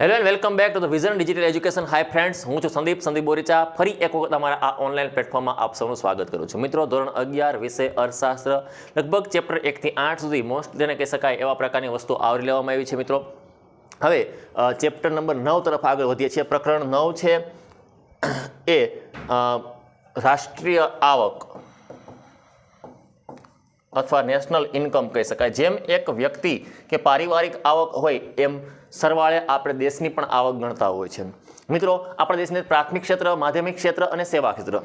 Hello and welcome back to the vision digital education. Hi friends, હું છું સંદીપ બોરીચા. ફરી એક વખત અમારા આ ઓનલાઈન પ્લેટફોર્મમાં આપ સૌનું સ્વાગત કરું છું. મિત્રો, ધોરણ 11 વિષય અર્થશાસ્ત્ર લગભગ ચેપ્ટર 1 થી 8 સુધી મોસ્ટ જેને કહી શકાય એવા પ્રકારની વસ્તુ આવરી લેવામાં આવી છે. મિત્રો, હવે ચેપ્ટર નંબર 9 તરફ આગળ વધીએ છીએ. પ્રકરણ 9 છે એ રાષ્ટ્રીય આવક અથવા નેશનલ ઇન્કમ કહી શકાય. જેમ એક વ્યક્તિ કે પારિવારિક આવક હોય એમ સરવાળે આપણે દેશની પણ આવક ગણતા હોય છે. મિત્રો, આપણા દેશને પ્રાથમિક ક્ષેત્ર, માધ્યમિક ક્ષેત્ર અને સેવા ક્ષેત્ર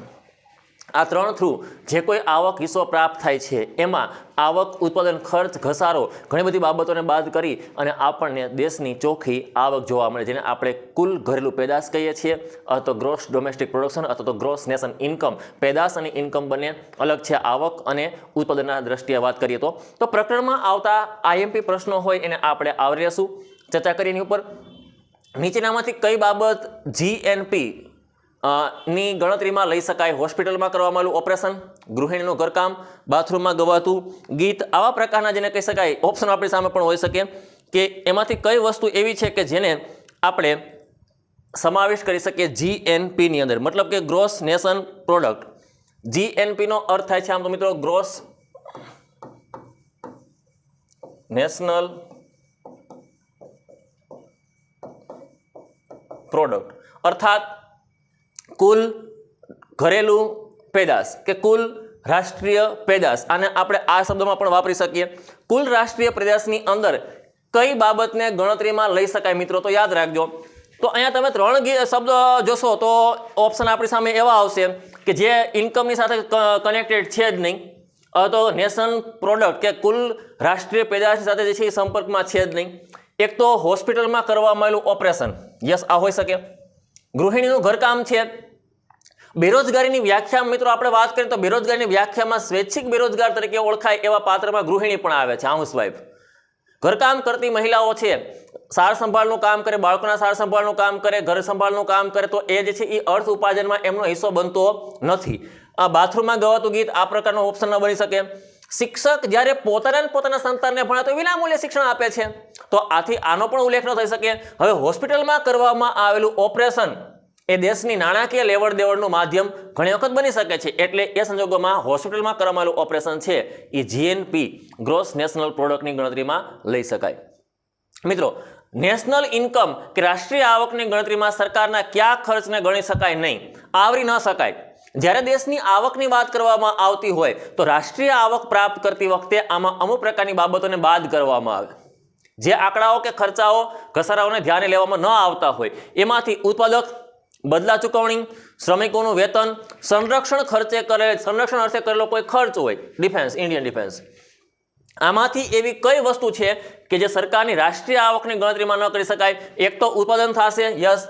આ ત્રણ થ્રુ જે કોઈ આવક હિસ્સો પ્રાપ્ત થાય છે એમાં આવક, ઉત્પાદન, ખર્ચ, ઘસારો ઘણી બધી બાબતોને બાદ કરી અને આપણને દેશની ચોખ્ખી આવક જોવા મળે, જેને આપણે કુલ ઘરેલું પેદાશ કહીએ છીએ, અથવા તો ગ્રોસ ડોમેસ્ટિક પ્રોડક્શન અથવા તો ગ્રોસ નેશન ઇન્કમ. પેદાશ અને ઇન્કમ બંને અલગ છે. આવક અને ઉત્પાદનના દ્રષ્ટિએ વાત કરીએ તો પ્રકરણમાં આવતા આઈએમપી પ્રશ્નો હોય એને આપણે આવરી લેશું, ચર્ચા કરી એની ઉપર. નીચેનામાંથી કઈ બાબત જીએનપી ની ગણતરીમાં લઈ શકાય? હોસ્પિટલમાં કરવામાં આવેલું ઓપરેશન, ગૃહિણીનું ઘરકામ, બાથરૂમમાં ગવાતું ગીત, આવા પ્રકારના જેને કહી શકાય ઓપ્શન આપણી સામે પણ હોઈ શકે કે એમાંથી કઈ વસ્તુ એવી છે કે જેને આપણે સમાવેશ કરી શકીએ જીએનપીની અંદર, મતલબ કે ગ્રોસ નેશન પ્રોડક્ટ. જીએનપીનો અર્થ થાય છે આમ તો મિત્રો ગ્રોસ નેશનલ પ્રોડક્ટ, અર્થાત કુલ ઘરેલું પેદાશ કે કુલ રાષ્ટ્રીય પેદાશ. આને આપણે આ શબ્દમાં પણ વાપરી શકીએ. કુલ રાષ્ટ્રીય પેદાશની અંદર કઈ બાબતને ગણતરીમાં લઈ શકાય મિત્રો? તો યાદ રાખજો. તો અહીંયા તમે ત્રણ શબ્દ જોશો તો ઓપ્શન આપણી સામે એવા આવશે કે જે ઇન્કમની સાથે કનેક્ટેડ છે જ નહીં, તો નેશન પ્રોડક્ટ કે કુલ રાષ્ટ્રીય પેદાશની સાથે જે છે એ સંપર્કમાં છે જ નહીં. એક તો હોસ્પિટલમાં કરવામાં આવેલું ઓપરેશન, યસ આ હોઈ શકે. ગૃહિણીનું ઘરકામ છે. બેરોજગારીની વ્યાખ્યા મિત્રો આપણે વાત કરીએ તો બેરોજગારીની વ્યાખ્યામાં સ્વૈચ્છિક બેરોજગાર તરીકે ઓળખાય એવા પાત્રમાં ગૃહિણી પણ આવે છે, હાઉસવાઇફ. ઘરકામ કરતી મહિલાઓ છે, સાર સંભાળનું કામ કરે, બાળકોના સાર સંભાળનું કામ કરે, ઘર સંભાળનું કામ કરે, તો એ જે છે એ અર્થ ઉપાર્જનમાં એમનો હિસ્સો બનતો નથી. આ બાથરૂમમાં ગવાતું ગીત આ પ્રકારનો ઓપ્શન ન બની શકે. શિક્ષક જ્યારે પોતાના સંતાનને ભણે તો વિનામૂલ્યે શિક્ષણ આપે છે, તો આથી આનો પણ ઉલ્લેખ ન થઈ શકે. હવે હોસ્પિટલમાં કરવામાં આવેલું ઓપરેશન એ દેશની નાણાકીય લેવડ દેવડનું માધ્યમ ઘણી વખત બની શકે છે, એટલે એ સંજોગોમાં હોસ્પિટલમાં કરવામાં આવેલું ઓપરેશન છે એ જીએનપી ગ્રોસ નેશનલ પ્રોડક્ટની ગણતરીમાં લઈ શકાય. મિત્રો, નેશનલ ઇન્કમ કે રાષ્ટ્રીય આવકની ગણતરીમાં સરકારના કયા ખર્ચને ગણી શકાય નહીં, આવરી ન શકાય? જ્યારે દેશની આવકની વાત કરવામાં આવતી હોય તો રાષ્ટ્રીય આવક પ્રાપ્ત કરતી વખતે આમાં અમુક પ્રકારની બાબતોને બાદ કરવામાં આવે. જે આંકડાઓ કે ખર્ચાઓ, ઘસારાઓને ધ્યાને લેવામાં ન આવતા હોય એમાંથી ઉત્પાદક, બદલા ચૂકવણી, શ્રમિકોનું વેતન, સંરક્ષણ અર્થે કરેલો કોઈ ખર્ચ હોય, ડિફેન્સ, ઇન્ડિયન ડિફેન્સ, આમાંથી એવી કઈ વસ્તુ છે કે જે સરકારની રાષ્ટ્રીય આવકની ગણતરીમાં ન કરી શકાય? એક તો ઉત્પાદન થશે, યસ.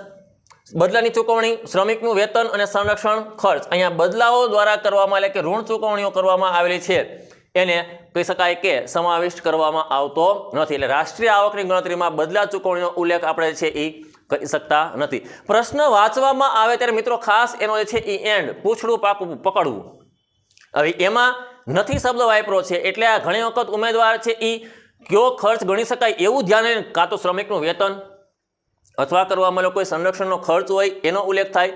બદલાની ચૂકવણી, શ્રમિકનું વેતન અને સંરક્ષણ ખર્ચ, અહીંયા બદલાઓ દ્વારા કરવામાં એટલે કે ઋણ ચૂકવણીઓ કરવામાં આવેલી છે એને કહી શકાય કે સમાવિષ્ટ કરવામાં આવતો નથી. એટલે રાષ્ટ્રીય આવકની ગણતરીમાં બદલા ચૂકવણીનો ઉલ્લેખ આપણે છે એ કરી શકતા નથી. પ્રશ્ન વાંચવામાં આવે ત્યારે મિત્રો ખાસ એનો જે છે એ એન્ડ, પૂછડું પકડવું, હવે એમાં નથી શબ્દ વાપરો છે, એટલે આ ઘણી વખત ઉમેદવાર છે એ કયો ખર્ચ ગણી શકાય એવું ધ્યાને, કાં તો શ્રમિકનું વેતન અથવા કરવામાં કોઈ સંરક્ષણનો ખર્ચ હોય એનો ઉલ્લેખ થાય,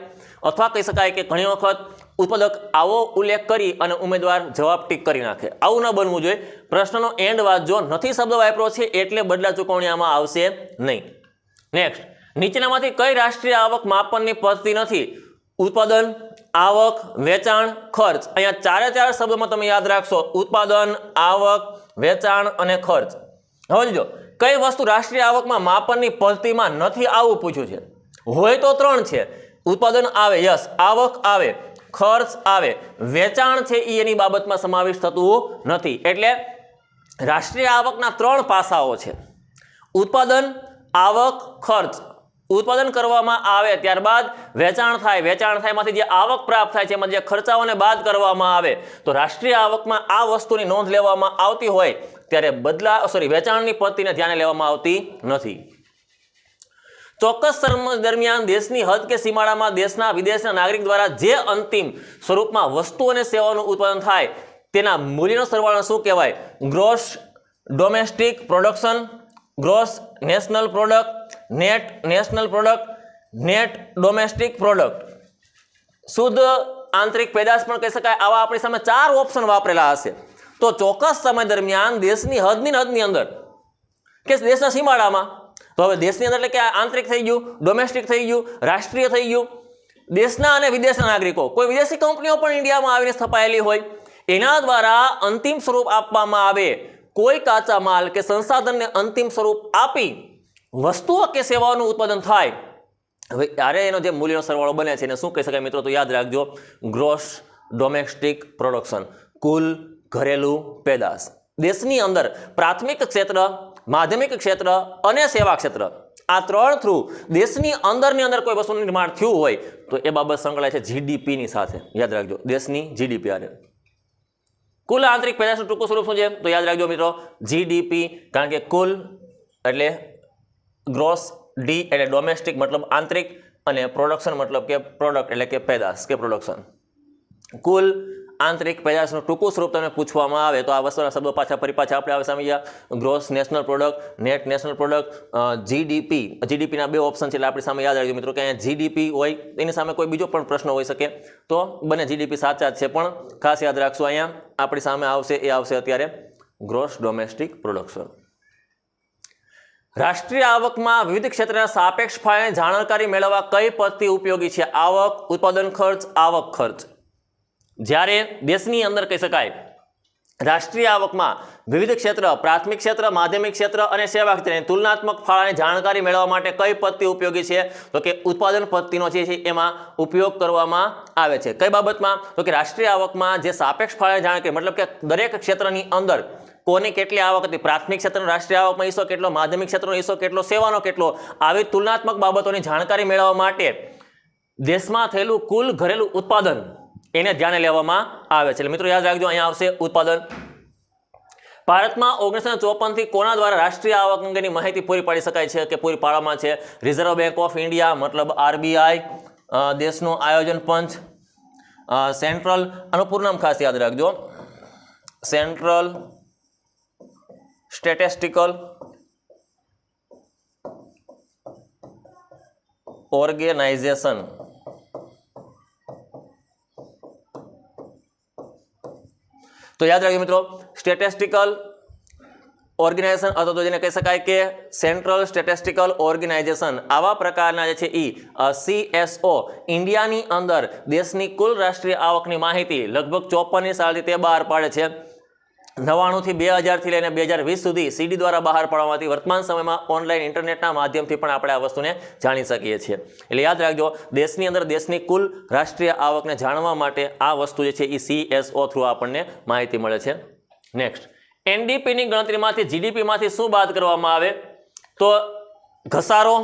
અથવા કહી શકાય કે ઘણી વખત ઉત્પાદક આવો ઉલ્લેખ કરી અને ઉમેદવાર જવાબ ટીક કરી નાખે. આવું ન બનવું જોઈએ. પ્રશ્નનો એન્ડ વાંચજો. નથી શબ્દ વાપરો છે એટલે બદલા ચૂકવણી આમાં આવશે નહીં. નેક્સ્ટ, નીચેનામાંથી કઈ રાષ્ટ્રીય આવક માપનની પદ્ધતિ નથી? ઉત્પાદન, આવક, વેચાણ, ખર્ચ. અહીંયા ચારે ચાર શબ્દોમાં તમે યાદ રાખશો, ઉત્પાદન, આવક, વેચાણ અને ખર્ચ. હવે જો કઈ વસ્તુ રાષ્ટ્રીય આવકમાં માપનની પદ્ધતિમાં નથી આવું પૂછ્યું છે. હોય તો ત્રણ છે, ઉત્પાદન આવે, યસ, આવક આવે, ખર્ચ આવે, વેચાણ છે એ એની બાબતમાં સમાવેશ થતું નથી. એટલે રાષ્ટ્રીય આવકના ત્રણ પાસાઓ છે, ઉત્પાદન, આવક, ખર્ચ. ઉત્પાદન કરવામાં આવે ત્યારબાદ વેચાણ થાય, વેચાણ થાય એમાંથી જે આવક પ્રાપ્ત થાય છે એમાં જે ખર્ચાઓને બાદ કરવામાં આવે, તો રાષ્ટ્રીય આવકમાં આ વસ્તુની નોંધ લેવામાં આવતી હોય ત્યારે વેચાણની પદ્ધતિને ધ્યાને લેવામાં આવતી નથી. ચોક્કસ સમય દરમિયાન દેશની હદ કે સીમાડામાં દેશના વિદેશના નાગરિક દ્વારા જે અંતિમ સ્વરૂપમાં વસ્તુ અને સેવાનું ઉત્પાદન થાય તેના મૂલ્યનો સરવાળો શું કહેવાય? Gross domestic production, gross national product, net national product, net domestic product, શુદ્ધ આંતરિક પેદાશ પણ કહી શકાય. આવા આપણી સામે 4 ઓપ્શન વાપરેલા હશે. તો ચોક્કસ સમય દરમિયાન દેશની હદની અંદર કે દેશના સીમાડામાં, તો હવે દેશની અંદર એટલે કે આંતરિક થઈ ગયું, ડોમેસ્ટિક થઈ ગયું, રાષ્ટ્રીય થઈ ગયું, દેશના અને વિદેશના નાગરિકો, કોઈ વિદેશી કંપનીઓ પણ ઇન્ડિયામાં આવીને સ્થપાયેલી હોય, એના દ્વારા અંતિમ સ્વરૂપ આપવામાં આવે. કોઈ કાચા માલ કે સંસાધનને અંતિમ સ્વરૂપ આપી વસ્તુઓ કે સેવાઓનું ઉત્પાદન થાય, હવે ત્યારે એનો જે મૂલ્યનો સરવાળો બને છે એને શું કહી શકાય મિત્રો? તો યાદ રાખજો, ગ્રોસ ડોમેસ્ટિક પ્રોડક્શન, કુલ ઘરેલું પેદાશ. દેશની અંદર પ્રાથમિક ક્ષેત્ર, માધ્યમિક ક્ષેત્ર અને સેવા ક્ષેત્ર, આ 3 થ્રુ દેશની અંદર કોઈ વસ્તુનું નિર્માણ થયું હોય તો એ બાબત સંકળાય છે જીડીપીની સાથે. યાદ રાખજો, દેશની જીડીપી આને કુલ આંતરિક પેદાશનું ટૂંકું સ્વરૂપ શું છે? તો યાદ રાખજો મિત્રો, જીડીપી. કારણ કે કુલ એટલે ગ્રોસ, ડી એટલે ડોમેસ્ટિક મતલબ આંતરિક, અને પ્રોડક્શન મતલબ કે પ્રોડક્ટ એટલે કે પેદાશ કે પ્રોડક્શન. કુલ આંતરિક પેદાશનું ટૂંકું સ્વરૂપ તમને પૂછવામાં આવે તો આ વસ્તુના શબ્દો પાછા આપણે આવે સામે ગયા. Gross national product, net national product, GDP. જીડીપીના 2 ઓપ્શન છે એટલે આપણી સામે યાદ રાખજો મિત્રો કે અહીંયા જીડીપી હોય, એની સામે કોઈ બીજો પણ પ્રશ્ન હોઈ શકે તો બંને જીડીપી સાચા જ છે, પણ ખાસ યાદ રાખશો અહીંયા આપણી સામે આવશે એ આવશે અત્યારે ગ્રોસ ડોમેસ્ટિક પ્રોડક્શન. રાષ્ટ્રીય આવકમાં વિવિધ ક્ષેત્રના સાપેક્ષ ફાળાની જાણકારી મેળવવા કઈ પદ્ધતિ ઉપયોગી છે? આવક, ઉત્પાદન ખર્ચ, આવક ખર્ચ. જ્યારે દેશની અંદર કહી શકાય રાષ્ટ્રીય આવકમાં વિવિધ ક્ષેત્ર, પ્રાથમિક ક્ષેત્ર, માધ્યમિક ક્ષેત્ર અને સેવા ક્ષેત્રની તુલનાત્મક ફાળાની જાણકારી મેળવવા માટે કઈ પદ્ધતિ ઉપયોગી છે? તો કે ઉત્પાદન પદ્ધતિનો જે છે એમાં ઉપયોગ કરવામાં આવે છે. કઈ બાબતમાં? તો કે રાષ્ટ્રીય આવકમાં જે સાપેક્ષ ફાળાની જાણકારી, મતલબ કે દરેક ક્ષેત્રની અંદર કોની કેટલી આવક હતી, પ્રાથમિક ક્ષેત્રનો રાષ્ટ્રીય આવકમાં હિસ્સો કેટલો, માધ્યમિક ક્ષેત્રનો હિસ્સો કેટલો, સેવાનો કેટલો, આવી તુલનાત્મક બાબતોની જાણકારી મેળવવા માટે દેશમાં થયેલું કુલ ઘરેલું ઉત્પાદન એને ધ્યાને લેવામાં આવે છે. એટલે મિત્રો યાદ રાખજો, અહીંયા આવશે ઉત્પાદન. ભારતમાં 1954 થી કોના દ્વારા રાષ્ટ્રીય આવક અંગેની માહિતી પૂરી પાડી શકાય છે કે પૂરી પાડવામાં છે? રિઝર્વ બેંક ઓફ ઇન્ડિયા મતલબ આરબીઆઈ, દેશનું આયોજન પંચ, સેન્ટ્રલ, આનું પૂરું નામ ખાસ યાદ રાખજો, સેન્ટ્રલ સ્ટેટિસ્ટિકલ ઓર્ગેનાઇઝેશન. તો યાદ રાખજો મિત્રો, સ્ટેટિસ્ટિકલ ઓર્ગેનાઇઝેશન અથવા તો જેને કહી શકાય કે સેન્ટ્રલ સ્ટેટિસ્ટિકલ ઓર્ગેનાઇઝેશન, આવા પ્રકારના જે છે CSO ઇન્ડિયાની અંદર દેશની કુલ રાષ્ટ્રીય આવકની માહિતી લગભગ 54ની સાલથી તે બહાર પાડે છે. 99 થી 2000 થી લઈને 2020 સુધી સીડી દ્વારા બહાર પાડવામાં આવતી. વર્તમાન સમયમાં ઓનલાઈન ઇન્ટરનેટના માધ્યમથી પણ આપણે આ વસ્તુને જાણી શકીએ છીએ. એટલે યાદ રાખજો, દેશની અંદર દેશની કુલ રાષ્ટ્રીય આવકને જાણવા માટે આ વસ્તુ જે છે એ CSO થ્રુ આપણને માહિતી મળે છે. નેક્સ્ટ, NDPની ગણતરીમાંથી જીડીપીમાંથી શું બાદ કરવામાં આવે? તો ઘસારો,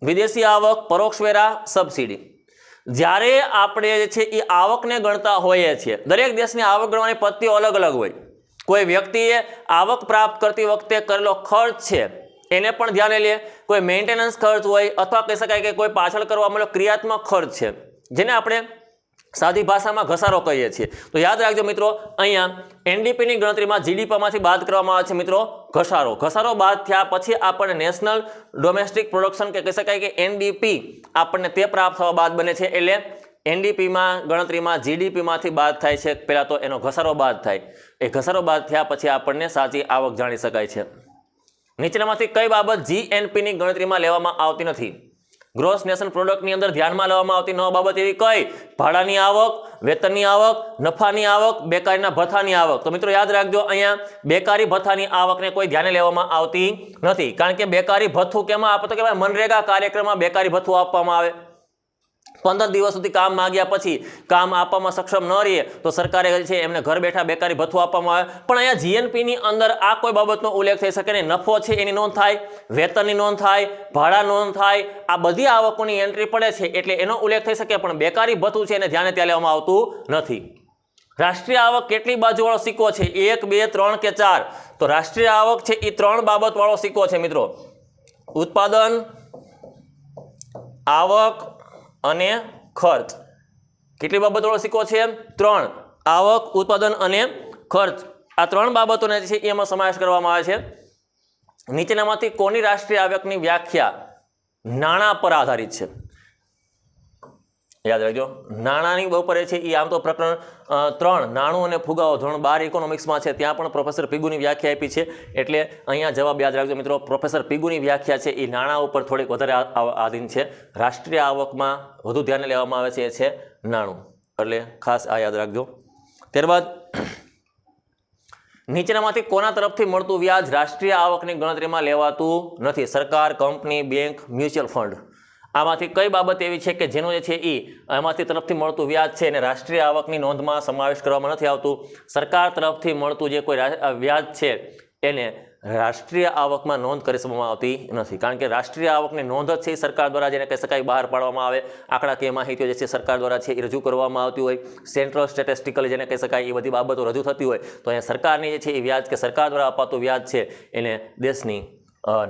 વિદેશી આવક, પરોક્ષ વેરા, સબસિડી. જ્યારે આપણે જે છે એ આવકને ગણતા હોઈએ છીએ, દરેક દેશની આવક ગણવાની પદ્ધતિઓ અલગ અલગ હોય. કોઈ વ્યક્તિએ આવક પ્રાપ્ત કરતી વખતે કરેલો ખર્ચ છે એને પણ ધ્યાને લે, કોઈ મેન્ટેનન્સ ખર્ચ હોય અથવા કહી શકાય કે કોઈ પાછળ કરવામાં આવેલો ક્રિયાત્મક ખર્ચ છે જેને આપણે સાદી ભાષામાં ઘસારો કહીએ છીએ. તો યાદ રાખજો મિત્રો, અહીંયા NDPની ગણતરીમાં જીડીપીમાંથી બાદ કરવામાં આવે છે મિત્રો ઘસારો. ઘસારો બાદ થયા પછી આપણને નેશનલ ડોમેસ્ટિક પ્રોડક્શન કે કહી શકાય કે NDP આપણને તે પ્રાપ્ત થવા બાદ બને છે. એટલે NDPમાં ગણતરીમાં જીડીપીમાંથી બાદ થાય છે, પહેલાં તો એનો ઘસારો બાદ થાય. એ ઘસારો બાદ થયા પછી આપણને સાચી આવક જાણી શકાય છે. નીચેનામાંથી કઈ બાબત GNPની ગણતરીમાં લેવામાં આવતી નથી? ગ્રોસ નેશનલ પ્રોડક્ટની અંદર ધ્યાનમાં લેવામાં આવતી 9 બાબત એવી કઈ? ભાડાની આવક, વેતનની આવક, નફાની આવક, બેકારીના ભથ્થાની આવક. તો મિત્રો યાદ રાખજો, અહીંયા બેકારી ભથ્થાની આવકને કોઈ ધ્યાને લેવામાં આવતી નથી. કારણ કે બેકારી ભથ્થું કેમાં આપે? તો કે મનરેગા કાર્યક્રમમાં બેકારી ભથ્થું આપવામાં આવે. 15 દિવસ સુધી કામ માંગ્યા પછી કામ આપવામાં સક્ષમ ન રહીએ તો સરકારે છે એમને ઘર બેઠા બેકારી ભથ્થું આપવામાં આવે. પણ અહીંયા GNPની અંદર આ કોઈ બાબતનો ઉલ્લેખ થઈ શકે નહીં. નફો છે એની નોંધ થાય, વેતનની નોંધ થાય, ભાડા નોંધ થાય, આ બધી આવકોની એન્ટ્રી પડે છે એટલે એનો ઉલ્લેખ થઈ શકે, પણ બેકારી ભથ્થું છે એને ધ્યાને ત્યાં લેવામાં આવતું નથી. રાષ્ટ્રીય આવક કેટલી બાજુવાળો સિક્કો છે? 1, 2, 3 કે 4? તો રાષ્ટ્રીય આવક છે એ 3 બાબતવાળો સિક્કો છે મિત્રો. ઉત્પાદન, આવક અને ખર્ચ. કેટલી બાબતોનો સિક્કો છે? 3. આવક, ઉત્પાદન અને ખર્ચ. આ 3 બાબતોને છે એમાં સમાવેશ કરવામાં આવે છે. નીચેનામાંથી કોની રાષ્ટ્રીય આવકની વ્યાખ્યા નાણાં પર આધારિત છે? યાદ રાખજો, નાણાંની બપોરે છે એ આમ તો પ્રકરણ 3 નાણું અને ફુગાવો ધોરણ 12 ઇકોનોમિક્સમાં છે, ત્યાં પણ પ્રોફેસર પીગુની વ્યાખ્યા આપી છે. એટલે અહીંયા જવાબ યાદ રાખજો મિત્રો, પ્રોફેસર પીગુની વ્યાખ્યા છે એ નાણાં ઉપર થોડીક વધારે આધીન છે. રાષ્ટ્રીય આવકમાં વધુ ધ્યાને લેવામાં આવે છે એ છે નાણું, એટલે ખાસ આ યાદ રાખજો. ત્યારબાદ નીચેનામાંથી કોના તરફથી મળતું વ્યાજ રાષ્ટ્રીય આવકની ગણતરીમાં લેવાતું નથી? સરકાર, કંપની, બેંક, મ્યુચ્યુઅલ ફંડ. આમાંથી કઈ બાબત એવી છે કે જેનો જે છે એ એમાંથી તરફથી મળતું વ્યાજ છે અને રાષ્ટ્રીય આવકની નોંધમાં સમાવેશ કરવામાં નથી આવતું? સરકાર તરફથી મળતું જે કોઈ વ્યાજ છે એને રાષ્ટ્રીય આવકમાં નોંધ કરવામાં આવતી નથી, કારણ કે રાષ્ટ્રીય આવકની નોંધ જ છે એ સરકાર દ્વારા જેને કહી શકાય બહાર પાડવામાં આવે. આંકડાકીય માહિતીઓ જે છે સરકાર દ્વારા છે એ રજૂ કરવામાં આવતી હોય, સેન્ટ્રલ સ્ટેટિસ્ટિકલ જેને કહી શકાય એ બધી બાબતો રજૂ થતી હોય. તો અહીંયા સરકારની જે છે એ વ્યાજ કે સરકાર દ્વારા અપાતું વ્યાજ છે એને દેશની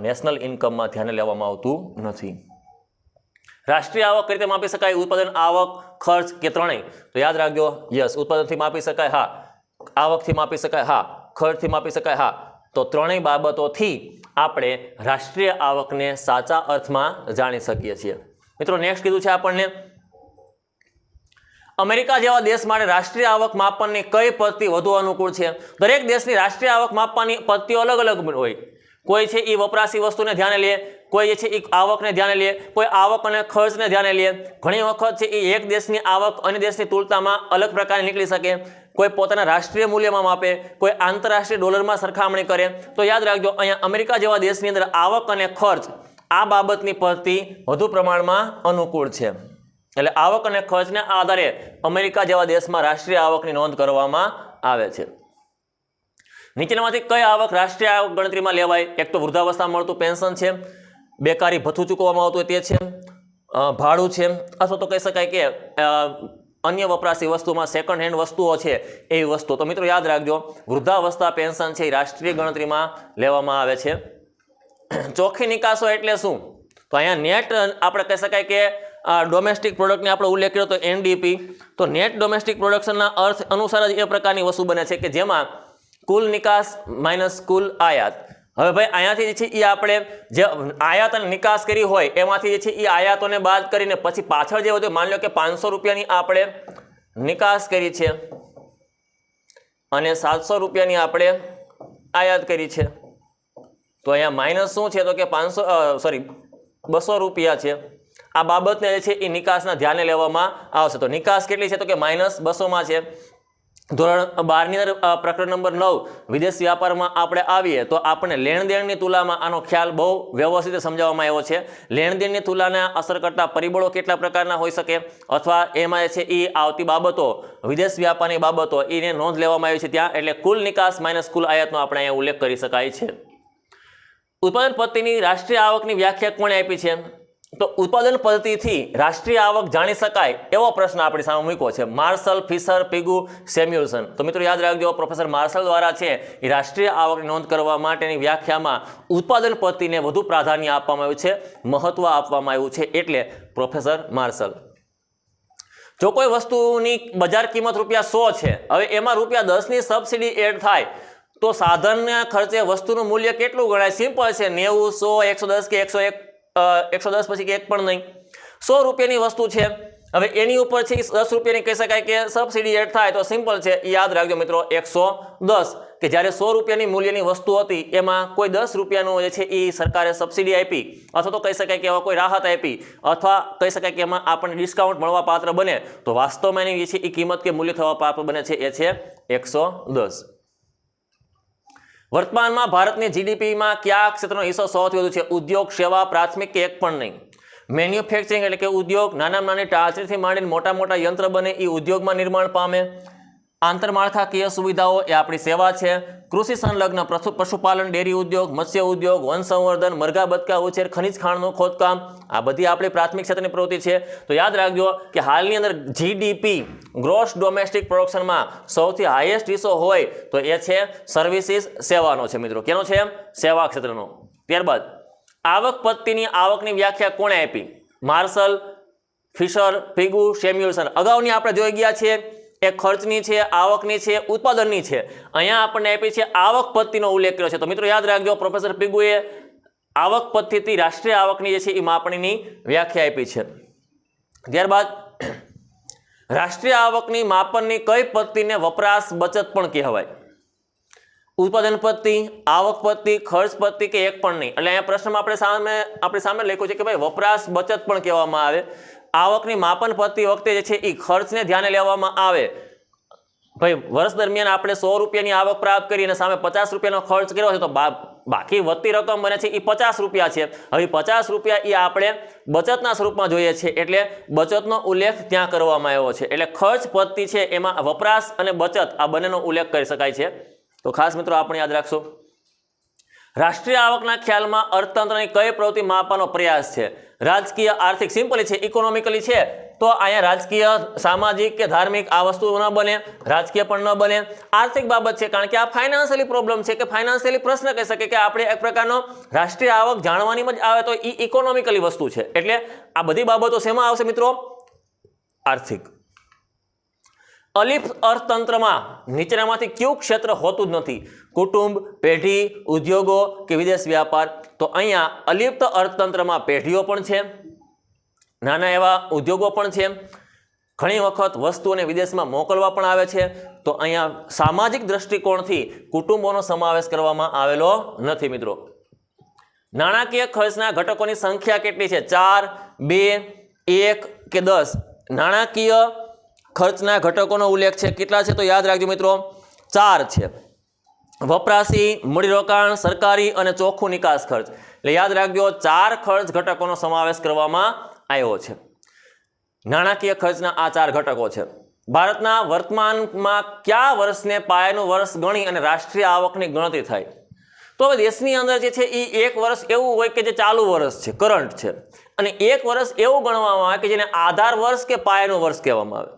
નેશનલ ઇન્કમમાં ધ્યાને લેવામાં આવતું નથી. રાષ્ટ્રીય આવક કઈ રીતે માપી શકાય? ઉત્પાદન, આવક, ખર્ચ કે ત્રણેય? તો યાદ રાખજો, યસ, ઉત્પાદનથી માપી શકાય, હા. આવકથી માપી શકાય, હા. ખર્ચથી માપી શકાય, હા. તો ત્રણેય બાબતોથી આપણે રાષ્ટ્રીય આવકને સાચા અર્થમાં જાણી શકીએ છીએ. મિત્રો નેક્સ્ટ કીધું છે આપણને, અમેરિકા જેવા દેશ માટે રાષ્ટ્રીય આવક માપનની કઈ પદ્ધતિ વધુ અનુકૂળ છે? દરેક દેશની રાષ્ટ્રીય આવક માપવાની પદ્ધતિઓ અલગ અલગ હોય. કોઈ છે એ વપરાશી વસ્તુને ધ્યાને લે, કોઈ જે છે એ આવકને ધ્યાને લે, કોઈ આવક અને ખર્ચને ધ્યાને લે. ઘણી વખત છે એ એક દેશની આવક અન્ય દેશની તુલનામાં અલગ પ્રકારે નીકળી શકે. કોઈ પોતાના રાષ્ટ્રીય મૂલ્યમાં માપે, કોઈ આંતરરાષ્ટ્રીય ડોલરમાં સરખામણી કરે. તો યાદ રાખજો, અહીંયા અમેરિકા જેવા દેશની અંદર આવક અને ખર્ચ આ બાબતની પદ્ધતિ વધુ પ્રમાણમાં અનુકૂળ છે. એટલે આવક અને ખર્ચના આધારે અમેરિકા જેવા દેશમાં રાષ્ટ્રીય આવકની નોંધ કરવામાં આવે છે. નીચેનામાંથી કઈ આવક રાષ્ટ્રીય આવક ગણતરીમાં લેવાય? એક તો વૃદ્ધાવસ્થામાં મળતું પેન્શન છે, બેકારી ભથ્થું ચૂકવવામાં આવતું હોય તે છે, ભાડું છે, અથવા તો કહી શકાય કે અન્ય વપરાશી વસ્તુમાં સેકન્ડ હેન્ડ વસ્તુઓ છે એવી વસ્તુ. તો મિત્રો યાદ રાખજો, વૃદ્ધાવસ્થા પેન્શન છે એ રાષ્ટ્રીય ગણતરીમાં લેવામાં આવે છે. ચોખ્ખી નિકાસો એટલે શું? તો અહીંયા નેટ આપણે કહી શકાય કે ડોમેસ્ટિક પ્રોડક્ટને આપણે ઉલ્લેખ કર્યો તો NDP. તો નેટ ડોમેસ્ટિક પ્રોડક્શનના અર્થ અનુસાર જ એ પ્રકારની વસ્તુ બને છે કે જેમાં કુલ નિકાસ માઇનસ કુલ આયાત. હવે ભાઈ અહીંયાથી જે છે એ આપણે જે આયાત અને નિકાસ કરી હોય એમાંથી જે છે એ આયાતોને બાદ કરીને પછી પાછળ જે વધ્યું, માની લો કે 500 રૂપિયાની આપણે નિકાસ કરી છે અને 700 રૂપિયાની આપણે આયાત કરી છે. તો અહીંયા માઇનસ શું છે? તો કે 200 રૂપિયા છે. આ બાબતને જે છે એ નિકાસના ધ્યાને લેવામાં આવશે. તો નિકાસ કેટલી છે? તો કે -200 છે. ધોરણ 12 ની અંદર પ્રકરણ નંબર 9 વિદેશ વ્યાપારમાં આપણે આવીએ તો આપણે લેણદેણની તુલનામાં આનો ખ્યાલ બહુ વ્યવસ્થિત સમજાવવામાં આવ્યો છે. લેણદેણની તુલનાને અસર કરતા પરિબળો કેટલા પ્રકારના હોઈ શકે, અથવા એમાં છે એ આવતી બાબતો, વિદેશ વ્યાપારની બાબતો એને નોંધ લેવામાં આવી છે ત્યાં. એટલે કુલ નિકાસ માઇનસ કુલ આયાતનો આપણે અહીંયા ઉલ્લેખ કરી શકાય છે. ઉત્પાદન પદ્ધતિની રાષ્ટ્રીય આવકની વ્યાખ્યા કોણે આપી છે? તો ઉત્પાદન પદ્ધતિથી રાષ્ટ્રીય આવક જાણી શકાય એવો પ્રશ્ન આપણી સામે મૂક્યો છે. Marshall, Fisher, Pigou, Samuelson. તો મિત્રો યાદ રાખજો, પ્રોફેસર માર્શલ દ્વારા છે એ રાષ્ટ્રીય આવકની નોંધ કરવા માટેની વ્યાખ્યામાં ઉત્પાદન પદ્ધતિને વધુ પ્રાધાન્ય આપવામાં આવ્યું છે, મહત્વ આપવામાં આવ્યું છે, એટલે પ્રોફેસર માર્શલ. જો કોઈ વસ્તુની બજાર કિંમત ₹100 છે, હવે એમાં ₹10ની સબસિડી એડ થાય તો સાધનના ખર્ચે વસ્તુનું મૂલ્ય કેટલું ગણાય? સિમ્પલ છે, 90, 100, 110 કે 101. 110 પછી કે એક પણ નહીં. 100 રૂપિયાની વસ્તુ છે, હવે એની ઉપર છે 10 રૂપિયાની કહી શકાય કે સબસિડી એડ થાય તો સિમ્પલ છે, યાદ રાખજો મિત્રો 110. કે જ્યારે 100 રૂપિયાની મૂલ્યની વસ્તુ હતી એમાં કોઈ 10 રૂપિયાનું જે છે એ સરકારે સબસિડી આપી, અથવા તો કહી શકાય કે એવા કોઈ રાહત આપી, અથવા કહી શકાય કે એમાં આપણને ડિસ્કાઉન્ટ મળવા પાત્ર બને, તો વાસ્તવમાં એની જે છે એ કિંમત કે મૂલ્ય થવા પાત્ર બને છે એ છે 110. વર્તમાનમાં ભારતની જીડીપીમાં કયા ક્ષેત્રનો હિસ્સો સૌથી વધુ છે? ઉદ્યોગ, સેવા, પ્રાથમિક કે એક પણ નહીં? મેન્યુફેક્ચરિંગ એટલે કે ઉદ્યોગ, નાના નાની ટાંચણીથી માંડીને મોટા મોટા યંત્ર બને એ ઉદ્યોગમાં નિર્માણ પામે. આંતરમાળખાકીય સુવિધાઓ એ આપણી સેવા છે. કૃષિ સંલગ્ન પશુપાલન, ડેરી ઉદ્યોગ, મત્સ્ય ઉદ્યોગ, વન સંવર્ધન, મરઘા બતકા ઉછેર, ખનિજ ખાણનું ખોદકામ, આ બધી આપણી પ્રાથમિક ક્ષેત્રની પ્રવૃત્તિ છે. તો યાદ રાખજો કે હાલની અંદર જીડીપી ગ્રોસ ડોમેસ્ટિક પ્રોડક્શનમાં સૌથી હાઈએસ્ટ હિસ્સો હોય તો એ છે સર્વિસીસ, સેવાનો છે મિત્રો. કેનો છે? સેવા ક્ષેત્રનો. ત્યારબાદ આવક પદ્ધતિની આવકની વ્યાખ્યા કોણે આપી? Marshall, Fisher, Pigou, Samuelson. અગાઉની આપણે જોઈ ગયા છીએ એ ખર્ચની છે, આવકની છે, ઉત્પાદનની છે. અહીંયા આપણને આપી છે આવક પદ્ધતિનો ઉલ્લેખ કર્યો છે. તો મિત્રો યાદ રાખજો, પ્રોફેસર પિગુએ આવક પદ્ધતિ રાષ્ટ્રીય આવકની જે છે એ માપણીની વ્યાખ્યા આપી છે. ત્યારબાદ રાષ્ટ્રીય આવકની માપનની કઈ પદ્ધતિને વપરાશ બચત પણ કહેવાય? ઉત્પાદન પદ્ધતિ, આવક પદ્ધતિ, ખર્ચ પદ્ધતિ કે એક પણ નહીં. એટલે અહીંયા પ્રશ્નમાં આપણી સામે લખ્યું છે કે ભાઈ વપરાશ બચત પણ કહેવામાં આવે. આવકની માપન પદ્ધતિ વખતે જે છે એ ખર્ચને ધ્યાને લેવામાં આવે. ભાઈ વર્ષ દરમિયાન આપણે 100 રૂપિયાની આવક પ્રાપ્ત કરી અને સામે 50 રૂપિયાનો ખર્ચ કર્યો છે, તો બાકી વધતી રકમ બને છે એ 50 રૂપિયા છે. હવે 50 રૂપિયા એ આપણે બચતના સ્વરૂપમાં જોઈએ છે, એટલે બચતનો ઉલ્લેખ ત્યાં કરવામાં આવ્યો છે. એટલે ખર્ચ પદ્ધતિ છે એમાં વપરાશ અને બચત આ બંનેનો ઉલ્લેખ કરી શકાય છે. તો ખાસ મિત્રો આપણે યાદ રાખશો. રાષ્ટ્રીય આવકના ખ્યાલમાં અર્થતંત્રની કઈ પ્રવૃત્તિ માપવાનો પ્રયાસ છે? રાજકીય, આર્થિક, સિમ્પલી છે, ઇકોનોમિકલી છે. તો અહીંયા રાજકીય, સામાજિક કે ધાર્મિક આ વસ્તુ ન બને, રાજકીય પણ ન બને. આર્થિક બાબત છે, કારણ કે આ ફાઇનાન્શિયલી પ્રોબ્લેમ છે, કે ફાઇનાન્શિયલી પ્રશ્ન કહી શકે કે આપણે એક પ્રકારનો રાષ્ટ્રીય આવક જાણવાની જ આવે તો એ ઇકોનોમિકલી વસ્તુ છે. એટલે આ બધી બાબતો શેમાં આવશે મિત્રો? આર્થિક. અલિપ્ત અર્થતંત્રમાં નીચેનામાંથી કયું ક્ષેત્ર હોતું જ નથી? કુટુંબ, પેઢી, ઉદ્યોગો કે વિદેશ વ્યાપાર? તો અહીંયા અલિપ્ત અર્થતંત્રમાં પેઢીઓ પણ છે, નાના એવા ઉદ્યોગો પણ છે, ઘણી વખત વસ્તુઓને વિદેશમાં મોકલવા પણ આવે છે. તો અહીંયા સામાજિક દ્રષ્ટિકોણથી કુટુંબોનો સમાવેશ કરવામાં આવેલો નથી મિત્રો. નાણાકીય ખર્ચના ઘટકોની સંખ્યા કેટલી છે? 4, 2, 1 કે 10? નાણાકીય ખર્ચના ઘટકોનો ઉલ્લેખ છે, કેટલા છે? તો યાદ રાખજો મિત્રો, 4 છે. વપરાશી, મૂડીરોકાણ, સરકારી અને ચોખ્ખું નિકાસ ખર્ચ. એટલે યાદ રાખજો 4 ખર્ચ ઘટકોનો સમાવેશ કરવામાં આવ્યો છે. નાણાકીય ખર્ચના આ 4 ઘટકો છે. ભારતના વર્તમાનમાં કયા વર્ષને પાયાનું વર્ષ ગણી અને રાષ્ટ્રીય આવકની ગણતરી થાય? તો હવે દેશની અંદર જે છે એ એક વર્ષ એવું હોય કે જે ચાલુ વર્ષ છે, કરંટ છે, અને એક વર્ષ એવું ગણવામાં આવે કે જેને આધાર વર્ષ કે પાયાનું વર્ષ કહેવામાં આવે.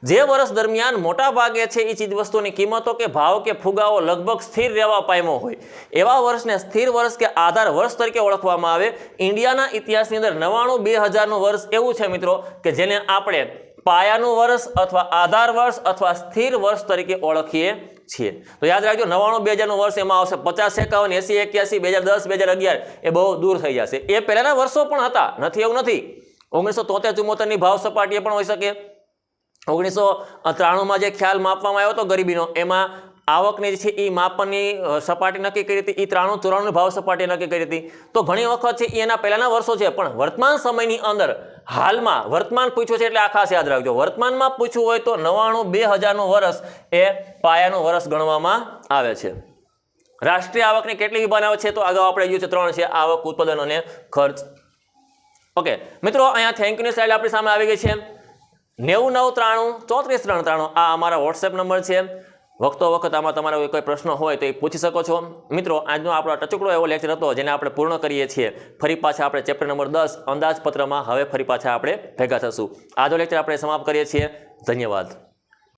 જે વર્ષ દરમિયાન મોટા ભાગે છે એ ચીજવસ્તુની કિંમતો કે ભાવ કે ફુગાવો લગભગ સ્થિર રહેવા પામ્યો હોય, એવા વર્ષને સ્થિર વર્ષ કે આધાર વર્ષ તરીકે ઓળખવામાં આવે. ઇન્ડિયાના ઇતિહાસની અંદર 99-2000નું વર્ષ એવું છે મિત્રો કે જેને આપણે પાયાનું વર્ષ અથવા આધાર વર્ષ અથવા સ્થિર વર્ષ તરીકે ઓળખીએ છીએ. તો યાદ રાખજો 99-2000નું વર્ષ એમાં આવશે. 50, 51, 80, 81, 2010, 2011 એ બહુ દૂર થઈ જશે. એ પહેલાના વર્ષો પણ હતા, નથી એવું નથી. 1973-74ની ભાવ સપાટીએ પણ હોઈ શકે. 1993માં જે ખ્યાલ માપવામાં આવ્યો હતો ગરીબીનો, એમાં આવકની જે છે એ માપનની સપાટી નક્કી કરી હતી, એ 93-94ની ભાવ સપાટી નક્કી કરી હતી. તો ઘણી વખત છે એના પહેલાના વર્ષો છે, પણ વર્તમાન સમયની અંદર હાલમાં વર્તમાન પૂછ્યું છે એટલે આ ખાસ યાદ રાખજો. વર્તમાનમાં પૂછવું હોય તો 99-2000નું વર્ષ એ પાયાનું વર્ષ ગણવામાં આવે છે. રાષ્ટ્રીય આવકની કેટલી વિભાગ આવે છે? તો અગાઉ આપણે જોયું છે 3 છે: આવક, ઉત્પાદન અને ખર્ચ. ઓકે મિત્રો, અહીંયા થેન્ક યુની સ્લાઇડ આપણી સામે આવી ગઈ છે. 9993343393 આ અમારા વોટ્સએપ નંબર છે. વખતો વખત આમાં તમારા કોઈ પ્રશ્ન હોય તો એ પૂછી શકો છો. મિત્રો, આજનો આપણો ટચુકડો એવો લેક્ચર હતો જેને આપણે પૂર્ણ કરીએ છીએ. ફરી પાછા આપણે ચેપ્ટર નંબર 10 અંદાજપત્રમાં હવે ફરી પાછા આપણે ભેગા થશું. આજનો લેક્ચર આપણે સમાપ્ત કરીએ છીએ. ધન્યવાદ.